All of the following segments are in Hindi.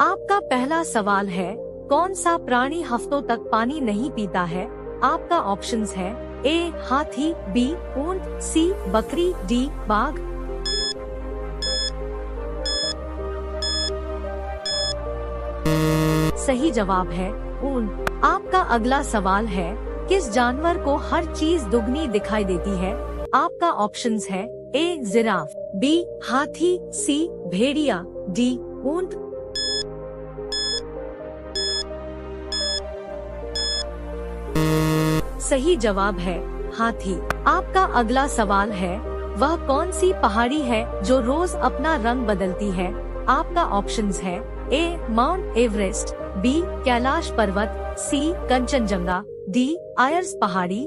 आपका पहला सवाल है, कौन सा प्राणी हफ्तों तक पानी नहीं पीता है? आपका ऑप्शंस है ए हाथी, बी ऊंट, सी बकरी, डी बाघ। सही जवाब है ऊंट। आपका अगला सवाल है, किस जानवर को हर चीज दुगनी दिखाई देती है? आपका ऑप्शंस है ए जिराफ, बी हाथी, सी भेड़िया, डी ऊंट। सही जवाब है हाथी। आपका अगला सवाल है, वह कौन सी पहाड़ी है जो रोज अपना रंग बदलती है? आपका ऑप्शंस है ए माउंट एवरेस्ट, बी कैलाश पर्वत, सी कंचनजंगा, डी आयर्स पहाड़ी।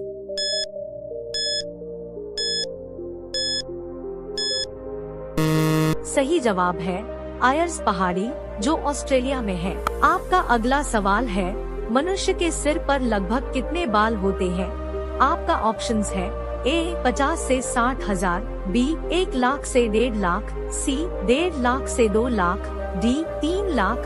सही जवाब है आयर्स पहाड़ी, जो ऑस्ट्रेलिया में है। आपका अगला सवाल है, मनुष्य के सिर पर लगभग कितने बाल होते हैं? आपका ऑप्शंस है ए 50 से 60,000, बी 1 लाख से 1.5 लाख, सी 1.5 लाख से 2 लाख, डी 3 लाख।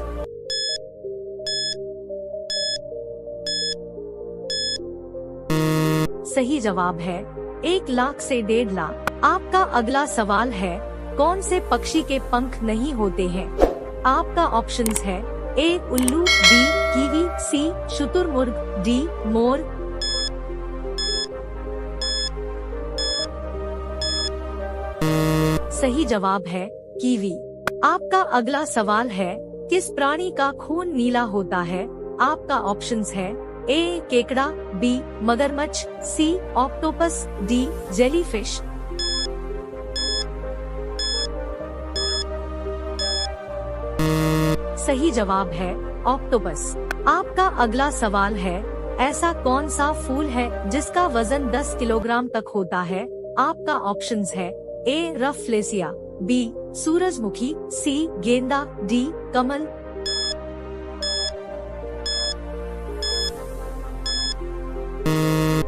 सही जवाब है 1 लाख से 1.5 लाख। आपका अगला सवाल है, कौन से पक्षी के पंख नहीं होते हैं? आपका ऑप्शंस है ए उल्लू, बी कीवी, सी शुतुरमुर्ग, डी मोर। सही जवाब है कीवी। आपका अगला सवाल है, किस प्राणी का खून नीला होता है? आपका ऑप्शंस है ए केकड़ा, बी मगरमच्छ, सी ऑक्टोपस, डी जेलीफिश। सही जवाब है ऑक्टोपस। आपका अगला सवाल है, ऐसा कौन सा फूल है जिसका वजन 10 किलोग्राम तक होता है? आपका ऑप्शंस है ए रफलेसिया, बी सूरजमुखी, सी गेंदा, डी कमल।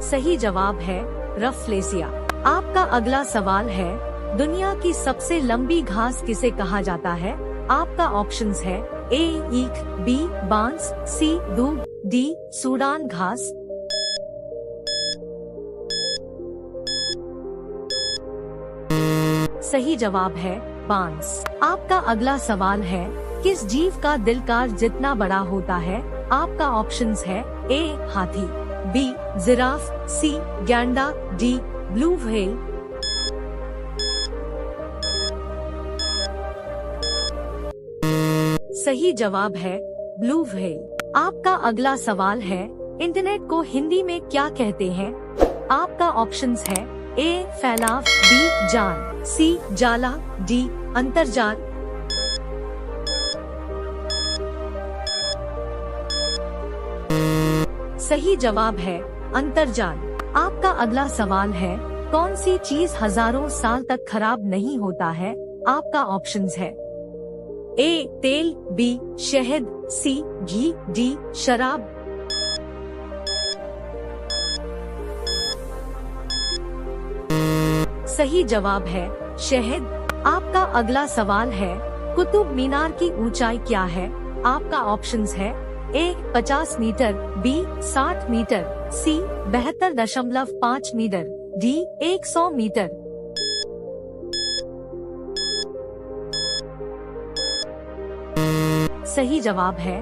सही जवाब है रफलेसिया। आपका अगला सवाल है, दुनिया की सबसे लंबी घास किसे कहा जाता है? आपका ऑप्शंस है ए ईख, बी बांस, सी दूब, डी सूडान घास। सही जवाब है बांस। आपका अगला सवाल है, किस जीव का दिल कार जितना बड़ा होता है? आपका ऑप्शंस है ए हाथी, बी जिराफ, सी गैंडा, डी ब्लू व्हेल। सही जवाब है ब्लू व्हेल। आपका अगला सवाल है, इंटरनेट को हिंदी में क्या कहते हैं? आपका ऑप्शंस है ए फैलाव, बी जाल, सी जाला, डी अंतर्जाल। सही जवाब है अंतर्जाल। आपका अगला सवाल है, कौन सी चीज हजारों साल तक खराब नहीं होता है? आपका ऑप्शंस है ए तेल, बी शहद, सी घी, डी शराब। सही जवाब है शहद। आपका अगला सवाल है, कुतुब मीनार की ऊंचाई क्या है? आपका ऑप्शंस है ए 50 मीटर, बी 60 मीटर, सी 72.5 मीटर, डी 100 मीटर। सही जवाब है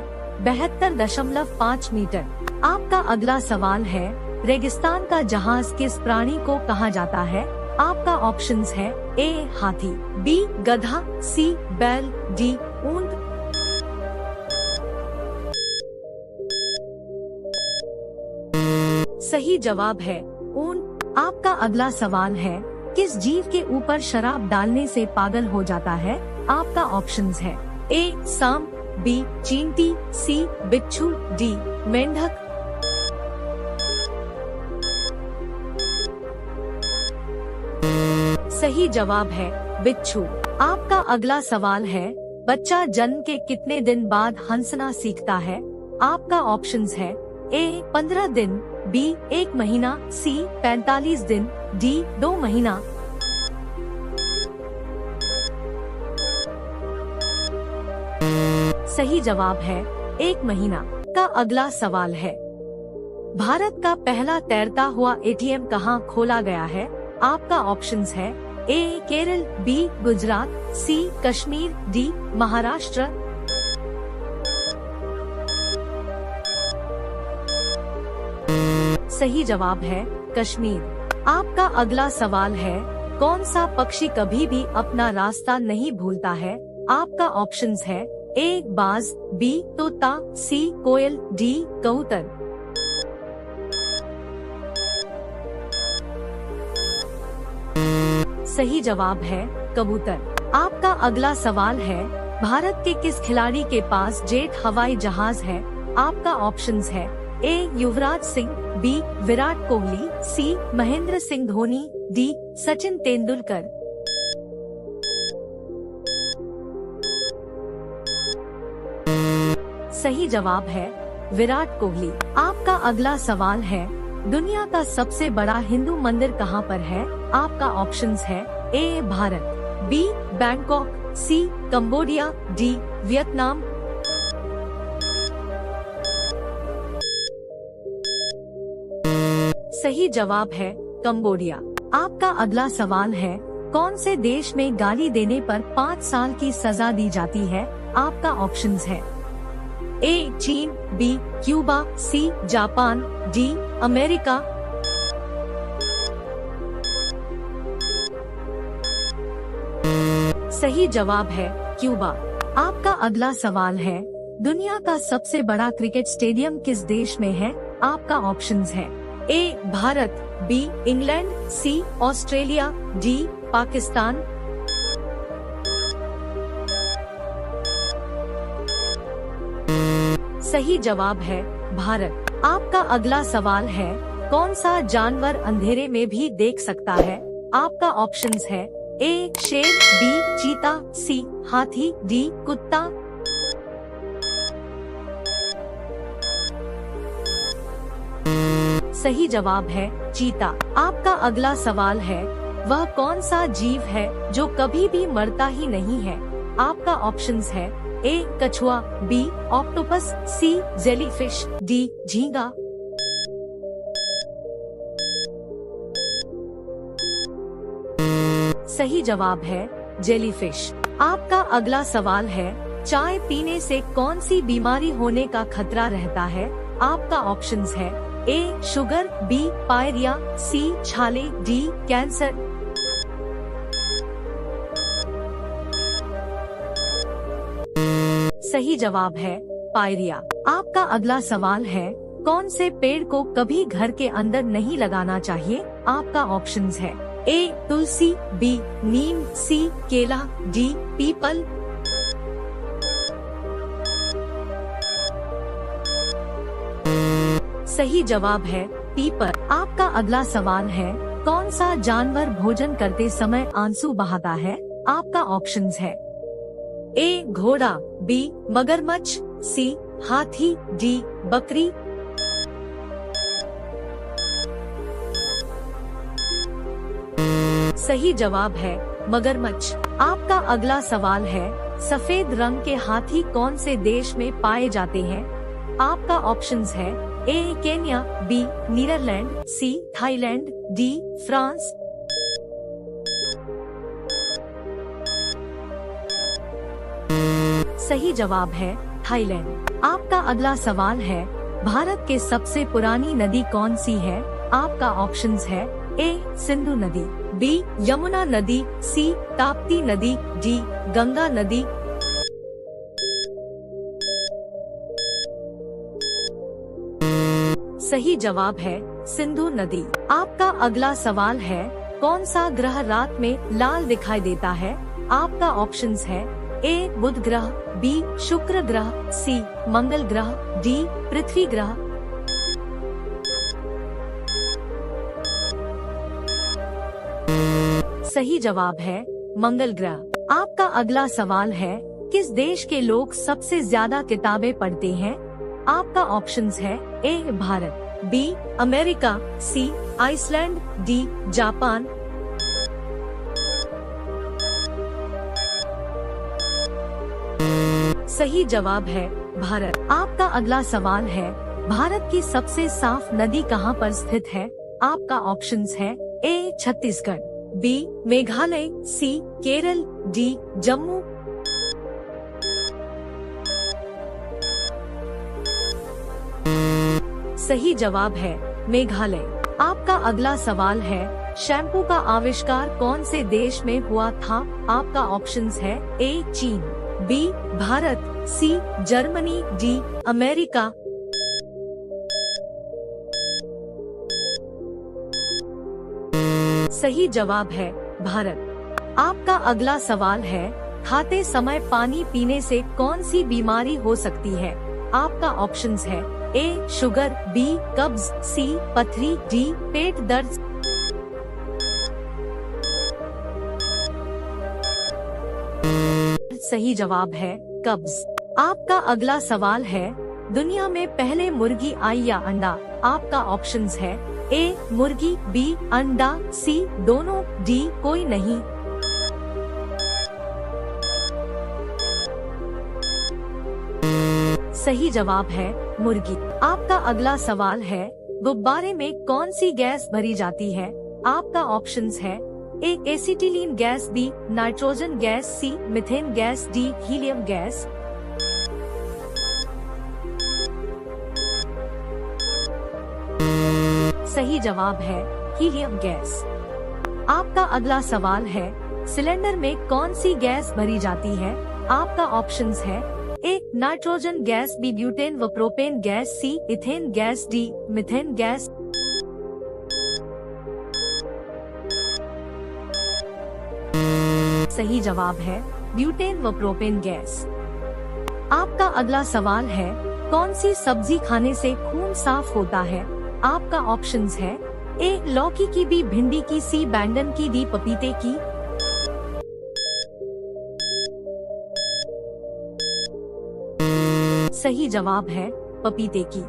72.5 मीटर। आपका अगला सवाल है, रेगिस्तान का जहाज किस प्राणी को कहा जाता है? आपका ऑप्शंस है ए हाथी, बी गधा, सी बैल, डी ऊंट। सही जवाब है ऊंट। आपका अगला सवाल है, किस जीव के ऊपर शराब डालने से पागल हो जाता है? आपका ऑप्शंस है ए सांप, बी चींटी, सी बिच्छू, डी मेंढक। सही जवाब है बिच्छू। आपका अगला सवाल है, बच्चा जन्म के कितने दिन बाद हंसना सीखता है? आपका ऑप्शंस है ए 15 दिन, बी 1 महीना, सी 45 दिन, डी 2 महीना। सही जवाब है 1 महीना। का अगला सवाल है, भारत का पहला तैरता हुआ एटीएम कहाँ खोला गया है? आपका ऑप्शंस है ए केरल, बी गुजरात, सी कश्मीर, डी महाराष्ट्र। सही जवाब है कश्मीर। आपका अगला सवाल है, कौन सा पक्षी कभी भी अपना रास्ता नहीं भूलता है? आपका ऑप्शंस है ए बाज, बी तोता, सी कोयल, डी कबूतर। सही जवाब है कबूतर। आपका अगला सवाल है, भारत के किस खिलाड़ी के पास जेट हवाई जहाज है? आपका ऑप्शंस है ए युवराज सिंह, बी विराट कोहली, सी महेंद्र सिंह धोनी, डी सचिन तेंदुलकर। सही जवाब है विराट कोहली। आपका अगला सवाल है, दुनिया का सबसे बड़ा हिंदू मंदिर कहाँ पर है? आपका ऑप्शंस है ए भारत, बी बैंकॉक, सी कंबोडिया, डी वियतनाम। सही जवाब है कंबोडिया। आपका अगला सवाल है, कौन से देश में गाली देने पर 5 साल की सजा दी जाती है? आपका ऑप्शंस है ए चीन, B Cuba, C Japan, D America. सही जवाब है क्यूबा। आपका अगला सवाल है, दुनिया का सबसे बड़ा क्रिकेट स्टेडियम किस देश में है? आपका ऑप्शंस है ए भारत, बी इंग्लैंड, सी ऑस्ट्रेलिया, डी पाकिस्तान। सही जवाब है भारत। आपका अगला सवाल है, कौन सा जानवर अंधेरे में भी देख सकता है? आपका ऑप्शंस है ए शेर, बी चीता, सी हाथी, डी कुत्ता। सही जवाब है चीता। आपका अगला सवाल है, वह कौन सा जीव है जो कभी भी मरता ही नहीं है? आपका ऑप्शंस है ए कछुआ, बी ऑक्टोपस, सी जेलीफिश, डी झींगा। सही जवाब है जेलीफिश। आपका अगला सवाल है, चाय पीने से कौन सी बीमारी होने का खतरा रहता है? आपका ऑप्शंस है ए शुगर, बी पायरिया, सी छाले, डी कैंसर। सही जवाब है पायरिया। आपका अगला सवाल है, कौन से पेड़ को कभी घर के अंदर नहीं लगाना चाहिए? आपका ऑप्शंस है ए तुलसी, बी नीम, सी केला, डी पीपल। सही जवाब है पीपल। आपका अगला सवाल है, कौन सा जानवर भोजन करते समय आंसू बहाता है? आपका ऑप्शंस है ए घोड़ा, बी मगरमच्छ, सी हाथी, डी बकरी। सही जवाब है मगरमच्छ। आपका अगला सवाल है, सफेद रंग के हाथी कौन से देश में पाए जाते हैं? आपका ऑप्शंस है A Kenya, B Netherlands, C Thailand, D France. सही जवाब है थाईलैंड। आपका अगला सवाल है, भारत के सबसे पुरानी नदी कौन सी है? आपका ऑप्शंस है ए सिंधु नदी, बी यमुना नदी, सी ताप्ती नदी, डी गंगा नदी। सही जवाब है सिंधु नदी। आपका अगला सवाल है, कौन सा ग्रह रात में लाल दिखाई देता है? आपका ऑप्शंस है ए बुध ग्रह, बी शुक्र ग्रह, सी मंगल ग्रह, डी पृथ्वी ग्रह। सही जवाब है मंगल ग्रह। आपका अगला सवाल है, किस देश के लोग सबसे ज्यादा किताबें पढ़ते हैं? आपका ऑप्शंस है ए भारत, बी अमेरिका, सी आइसलैंड, डी जापान। सही जवाब है भारत। आपका अगला सवाल है, भारत की सबसे साफ नदी कहाँ पर स्थित है? आपका ऑप्शंस है ए छत्तीसगढ़, बी मेघालय, सी केरल, डी जम्मू। सही जवाब है मेघालय। आपका अगला सवाल है, शैम्पू का आविष्कार कौन से देश में हुआ था? आपका ऑप्शंस है ए चीन, B Bharat, C Germany, D America. सही जवाब है भारत। आपका अगला सवाल है, खाते समय पानी पीने से कौन सी बीमारी हो सकती है? आपका ऑप्शंस है ए शुगर, बी कब्ज, सी पथरी, डी पेट दर्द। सही जवाब है कब्ज। आपका अगला सवाल है, दुनिया में पहले मुर्गी आई या अंडा? आपका ऑप्शंस है ए मुर्गी, बी अंडा, सी दोनों, डी कोई नहीं। सही जवाब है मुर्गी। आपका अगला सवाल है, गुब्बारे में कौन सी गैस भरी जाती है? आपका ऑप्शंस है A acetylene gas, B nitrogen gas, C methane gas, D helium gas. सही जवाब है हीलियम गैस। आपका अगला सवाल है, सिलेंडर में कौन सी गैस भरी जाती है? आपका ऑप्शंस है A nitrogen gas, B butane व propane gas, C ethane gas, D methane gas. सही जवाब है ब्यूटेन व प्रोपेन गैस। आपका अगला सवाल है, कौन सी सब्जी खाने से खून साफ होता है? आपका ऑप्शंस है ए लौकी की, बी भिंडी की, सी बैंगन की, डी पपीते की। सही जवाब है पपीते की।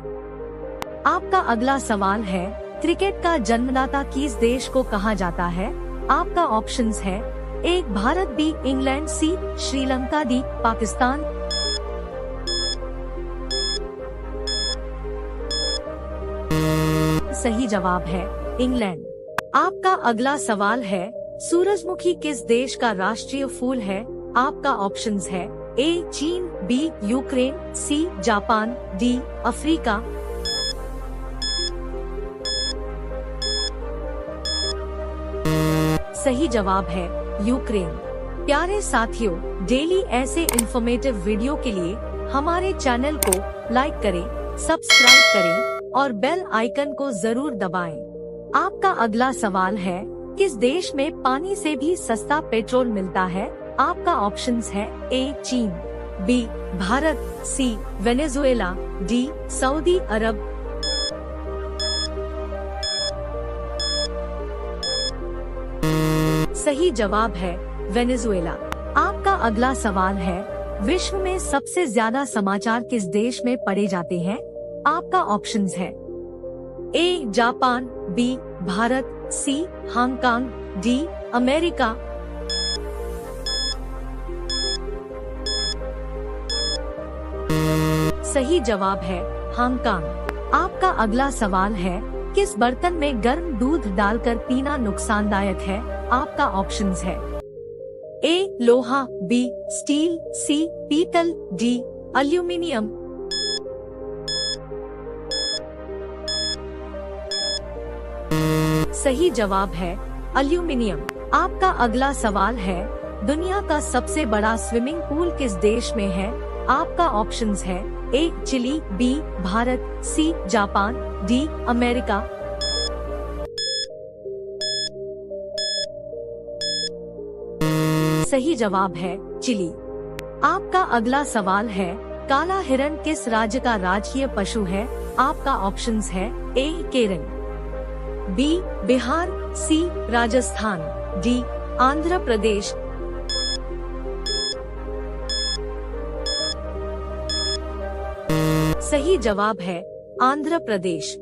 आपका अगला सवाल है, क्रिकेट का जन्मदाता किस देश को कहा जाता है? आपका ऑप्शंस है ए भारत, बी इंग्लैंड, सी श्रीलंका, डी पाकिस्तान। सही जवाब है इंग्लैंड। आपका अगला सवाल है, सूरजमुखी किस देश का राष्ट्रीय फूल है? आपका ऑप्शंस है ए चीन, B Ukraine, C Japan, D Africa. सही जवाब है यूक्रेन। प्यारे साथियों, डेली ऐसे इंफॉर्मेटिव वीडियो के लिए हमारे चैनल को लाइक करें, सब्सक्राइब करें और बेल आइकन को जरूर दबाएं। आपका अगला सवाल है, किस देश में पानी से भी सस्ता पेट्रोल मिलता है? आपका ऑप्शंस है ए चीन, बी भारत, सी वेनेजुएला, डी सऊदी अरब। सही जवाब है वेनेजुएला। आपका अगला सवाल है, विश्व में सबसे ज्यादा समाचार किस देश में पढ़े जाते हैं? आपका ऑप्शंस है A Japan, B Bharat, C Hong Kong, D America. सही जवाब है हांगकांग। आपका अगला सवाल है, किस बर्तन में गर्म दूध डालकर पीना नुकसानदायक है? आपका ऑप्शंस है ए लोहा, बी स्टील, सी पीतल, डी एल्यूमिनियम। सही जवाब है एल्यूमिनियम। आपका अगला सवाल है, दुनिया का सबसे बड़ा स्विमिंग पूल किस देश में है? आपका ऑप्शंस है A Chile, B Bharat, C Japan, D America. सही जवाब है चिली। आपका अगला सवाल है, काला हिरण किस राज्य का राजकीय पशु है? आपका ऑप्शंस है ए केरल, बी बिहार, सी राजस्थान, डी आंध्र प्रदेश। सही जवाब है आंध्र प्रदेश।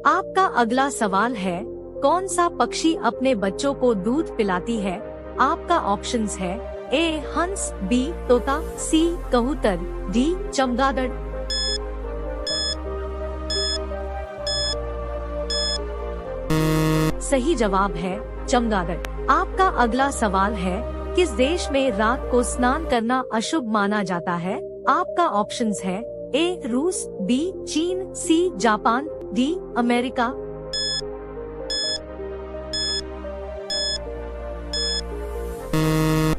आपका अगला सवाल है, कौन सा पक्षी अपने बच्चों को दूध पिलाती है? आपका ऑप्शंस है ए हंस, बी तोता, सी कबूतर, डी चमगादड़। सही जवाब है चमगादड़। आपका अगला सवाल है, किस देश में रात को स्नान करना अशुभ माना जाता है? आपका ऑप्शंस है ए रूस, बी चीन, सी जापान, डी अमेरिका।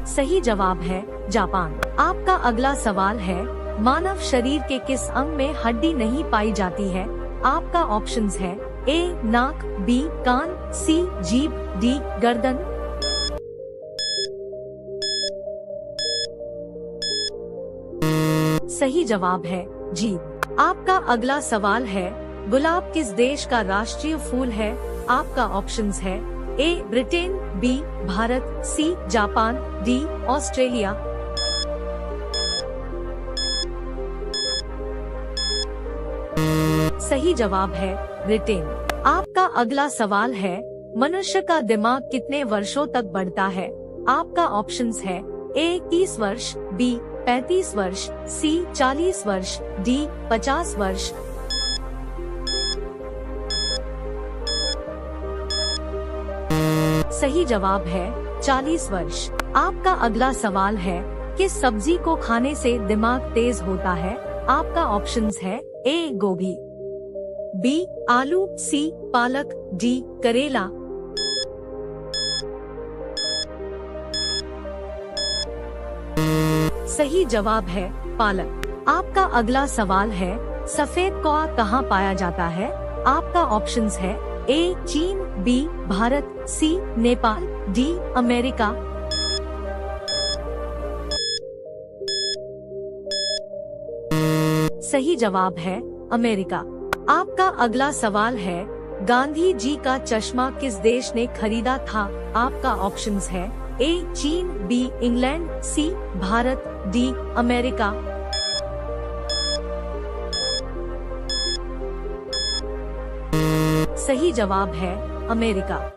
सही जवाब है जापान। आपका अगला सवाल है, मानव शरीर के किस अंग में हड्डी नहीं पाई जाती है? आपका ऑप्शंस है ए नाक, बी कान, सी जीभ, डी गर्दन। सही जवाब है जीभ। आपका अगला सवाल है, गुलाब किस देश का राष्ट्रीय फूल है? आपका ऑप्शंस है A Britain, B Bharat, C Japan, D Australia. सही जवाब है ब्रिटेन। आपका अगला सवाल है, मनुष्य का दिमाग कितने वर्षों तक बढ़ता है? आपका ऑप्शंस है ए 30 वर्ष, बी 35 वर्ष, सी 40 वर्ष, डी 50 वर्ष। सही जवाब है 40 वर्ष। आपका अगला सवाल है, किस सब्जी को खाने से दिमाग तेज होता है? आपका ऑप्शंस है ए गोभी, बी आलू, सी पालक, डी करेला। सही जवाब है पालक। आपका अगला सवाल है, सफेद कौआ कहाँ पाया जाता है? आपका ऑप्शंस है ए चीन, बी भारत, सी नेपाल, डी अमेरिका। सही जवाब है अमेरिका। आपका अगला सवाल है, गांधी जी का चश्मा किस देश ने खरीदा था? आपका ऑप्शंस है ए चीन, बी इंग्लैंड, सी भारत, डी अमेरिका। सही जवाब है अमेरिका।